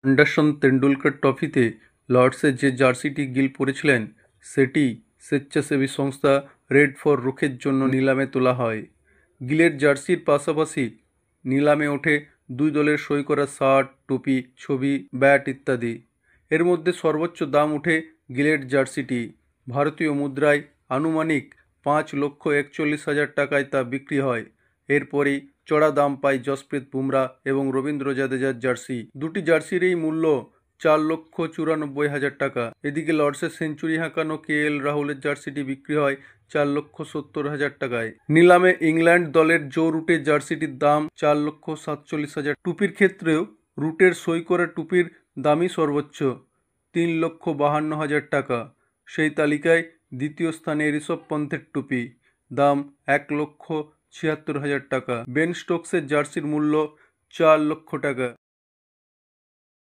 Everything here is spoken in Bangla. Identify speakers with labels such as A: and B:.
A: অ্যান্ডারসন তেন্ডুলকর ট্রফিতে লর্ডসে যে জার্সিটি গিল পরেছিলেন সেটি স্বেচ্ছাসেবী সংস্থা রেড ফর রুখের জন্য নিলামে তোলা হয়। গিলের জার্সির পাশাপাশি নিলামে ওঠে দুই দলের সই করা শার্ট, টুপি, ছবি, ব্যাট ইত্যাদি। এর মধ্যে সর্বোচ্চ দাম উঠে গিলের জার্সিটি। ভারতীয় মুদ্রায় আনুমানিক 5,41,000 টাকায় তা বিক্রি হয়। এরপরেই চড়া দাম পায় জসপ্রীত বুমরা এবং রবীন্দ্র জাদেজার জার্সি। দুটি জার্সিরই মূল্য 4,94,000 টাকা। এদিকে লর্ডসের সেঞ্চুরি হাঁকানো KL রাহুলের জার্সিটি বিক্রি হয় 4,70,000 টাকায়। নিলামে ইংল্যান্ড দলের জো রুটের জার্সিটির দাম 4,47,000। টুপির ক্ষেত্রেও রুটের সই করা টুপির দামই সর্বোচ্চ, 3,52,000 টাকা। সেই তালিকায় দ্বিতীয় স্থানে ঋষভ পন্থের টুপি, দাম 1,76,000 টাকা। বেন স্টোকসের জার্সির মূল্য 4 লক্ষ টাকা।